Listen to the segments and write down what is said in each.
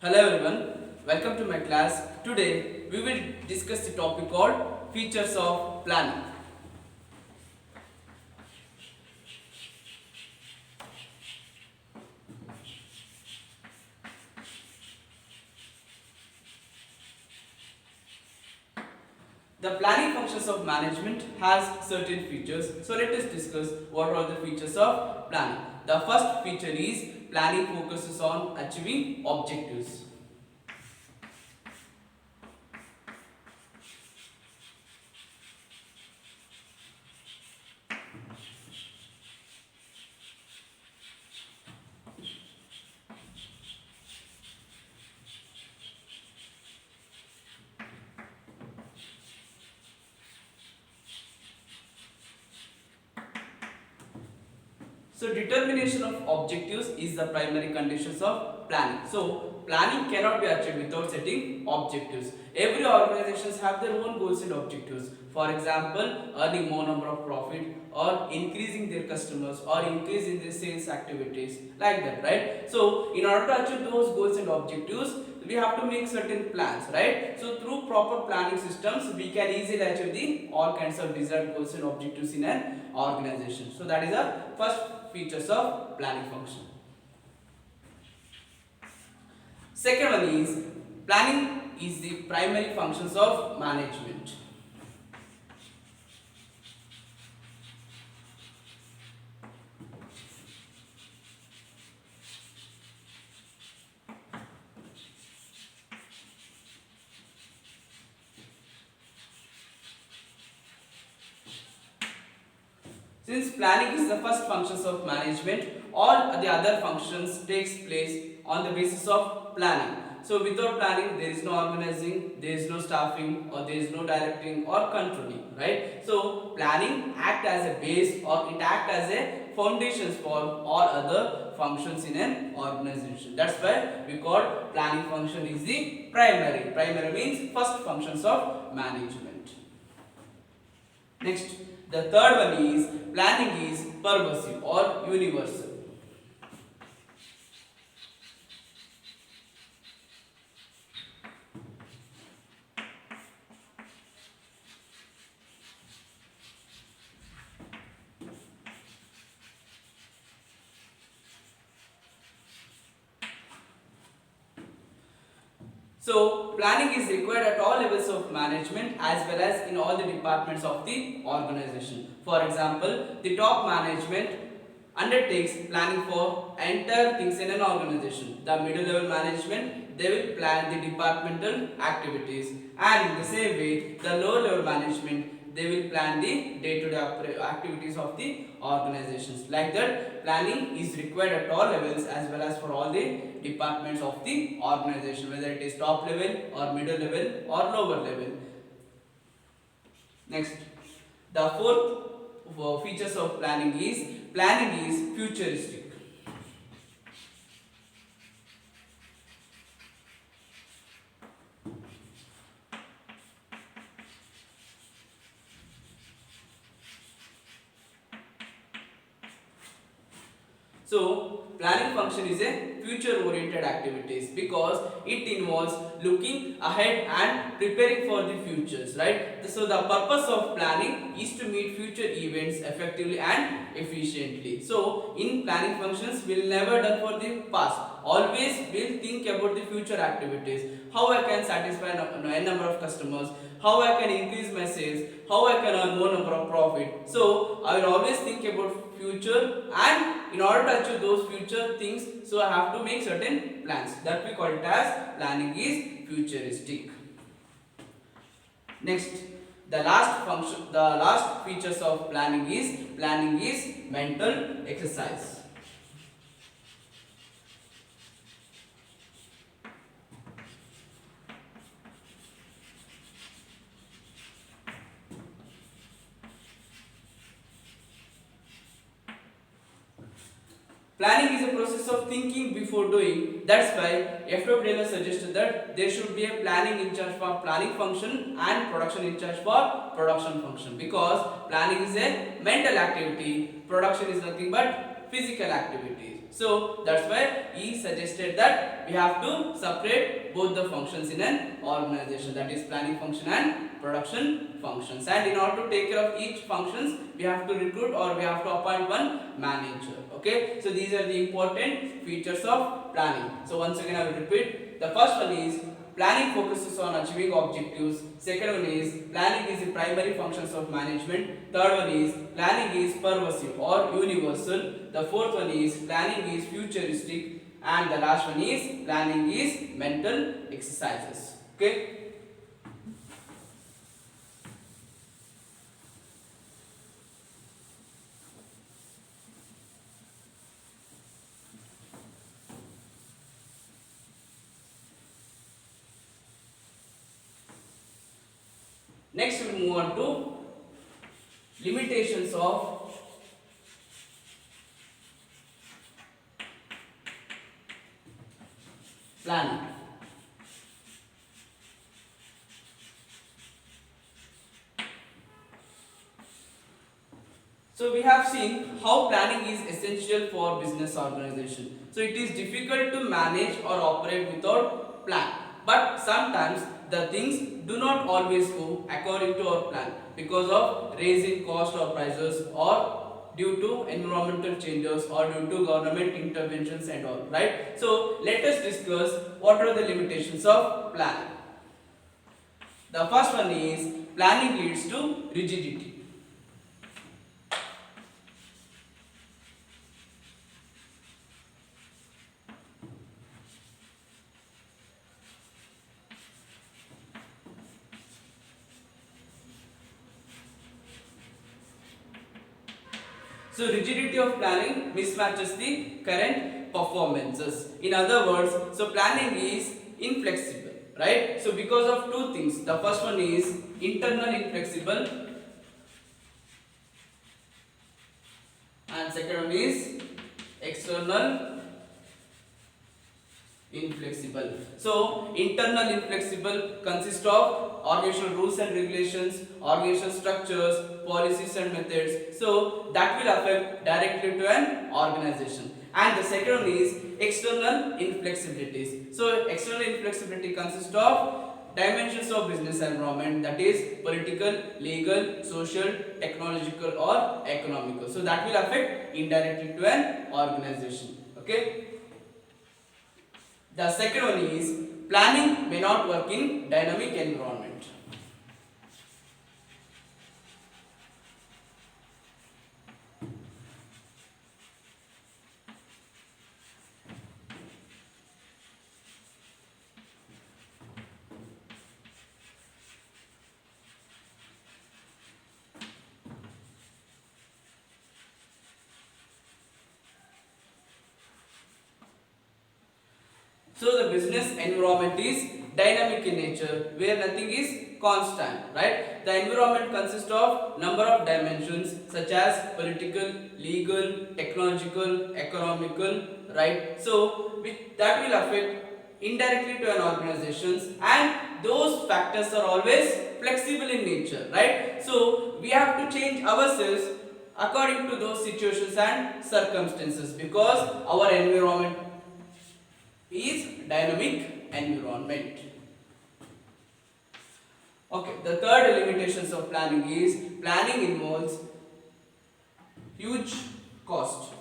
Hello everyone, welcome to my class. Today we will discuss the topic called features of planning. The planning functions of management has certain features. So let us discuss what are the features of planning. The first feature is planning focuses on achieving objectives. So determination of objectives is the primary conditions of planning. So planning cannot be achieved without setting objectives. Every organizations have their own goals and objectives. For example, earning more number of profit or increasing their customers or increasing their sales activities like that, right? So in order to achieve those goals and objectives, we have to make certain plans, right? So through proper planning systems, we can easily achieve the all kinds of desired goals and objectives in an organization. So that is the first features of planning function. Second one is planning is the primary functions of management. Since planning is the first functions of management, all the other functions takes place on the basis of planning. So without planning, there is no organizing, there is no staffing, or there is no directing or controlling, right? So planning act as a base or it act as a foundations for all other functions in an organization. That's why we call planning function is the primary. Primary means first functions of management. Next, the third one is planning is pervasive or universal. So planning is required at all levels of management as well as in all the departments of the organization. For example, the top management undertakes planning for entire things in an organization. The middle level management, they will plan the departmental activities, and in the same way the lower level management, they will plan the day-to-day activities of the organizations. Like that, planning is required at all levels as well as for all the departments of the organization, whether it is top level or middle level or lower level. Next, the fourth features of planning is futuristic. So planning function is a future oriented activities because it involves looking ahead and preparing for the futures, right? So the purpose of planning is to meet future events effectively and efficiently. So in planning functions, we'll never done for the past. Always we'll think about the future activities. How I can satisfy a number of customers, how I can increase my sales, how I can earn more number of profit. So I will always think about future, and in order to achieve those future things, so I have to make certain plans. That we call it as planning is futuristic. Next, the last features of planning is mental exercise. Planning is a process of thinking before doing. That's why FW suggested that there should be a planning in charge for planning function and production in charge for production function, because planning is a mental activity, production is nothing but physical activities. So that's why he suggested that we have to separate both the functions in an organization, that is planning function and production functions. And in order to take care of each functions, we have to recruit or we have to appoint one manager. Okay, so these are the important features of planning. So once again I will repeat. The first one is planning focuses on achieving objectives. Second one is planning is the primary functions of management. Third one is planning is pervasive or universal. The fourth one is planning is futuristic. And the last one is planning is mental exercises. Okay. Next we move on to limitations of planning. So we have seen how planning is essential for business organization. So it is difficult to manage or operate without plan. But sometimes the things do not always go according to our plan because of raising cost or prices or due to environmental changes or due to government interventions and all, right? So let us discuss what are the limitations of planning. The first one is planning leads to rigidity. So rigidity of planning mismatches the current performances. In other words, so planning is inflexible, right? So because of two things. The first one is internal inflexible and second one is external inflexible. So internal inflexible consists of organizational rules and regulations, organizational structures, policies and methods. So that will affect directly to an organization. And the second one is external inflexibilities. So external inflexibility consists of dimensions of business environment, that is political, legal, social, technological or economical. So that will affect indirectly to an organization. Okay. The second one is planning may not work in dynamic environment. So the business environment is dynamic in nature, where nothing is constant, right? The environment consists of number of dimensions such as political, legal, technological, economical, right? So that will affect indirectly to an organizations, and those factors are always flexible in nature, right? So we have to change ourselves according to those situations and circumstances because our environment is dynamic environment. Okay, the third limitations of planning is planning involves huge cost.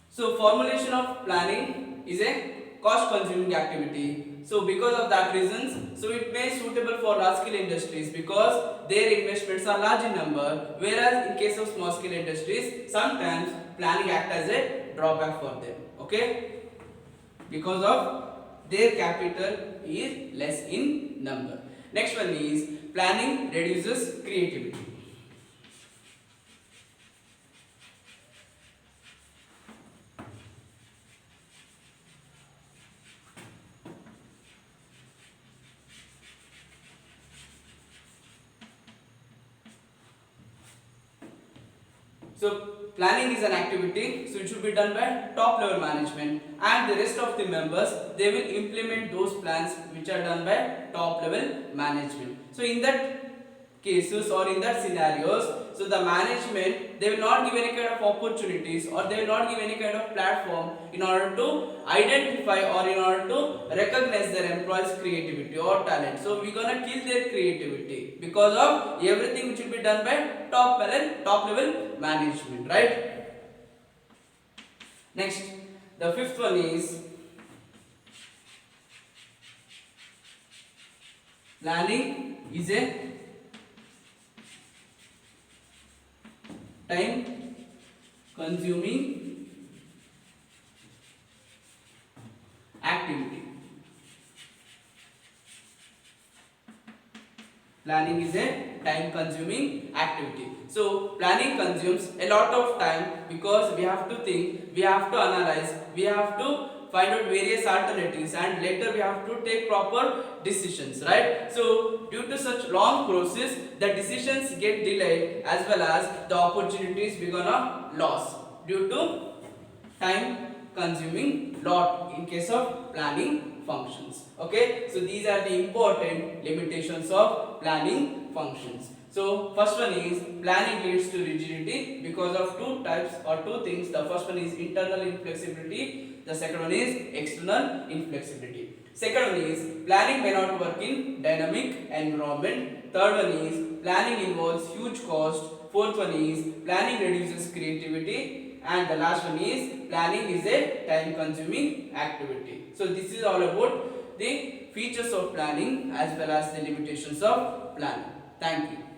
So formulation of planning is a cost consuming activity. So because of that reasons, so it may suitable for large scale industries because their investments are large in number, whereas in case of small scale industries, sometimes planning act as a drawback for them. Okay, because of their capital is less in number. Next one is planning reduces creativity. So planning is an activity, so it should be done by top level management, and the rest of the members, they will implement those plans which are done by top level management. So in that cases or in that scenarios, so the management, they will not give any kind of opportunities, or they will not give any kind of platform in order to identify or in order to recognize their employees creativity or talent. So we're gonna kill their creativity because of everything which will be done by top level management, right? Next, the fifth one is planning is a time consuming activity. Planning is a time consuming activity. So planning consumes a lot of time because we have to think, we have to analyze, we have to find out various alternatives, and later we have to take proper decisions, right? So due to such long process, the decisions get delayed as well as the opportunities we're gonna lose due to time consuming lot in case of planning functions. Okay, so these are the important limitations of planning functions. So first one is planning leads to rigidity because of two types or two things. The first one is internal inflexibility, the second one is external inflexibility. Second one is planning may not work in dynamic environment. Third one is planning involves huge cost. Fourth one is planning reduces creativity, and the last one is planning is a time consuming activity. So this is all about the features of planning as well as the limitations of planning. Thank you.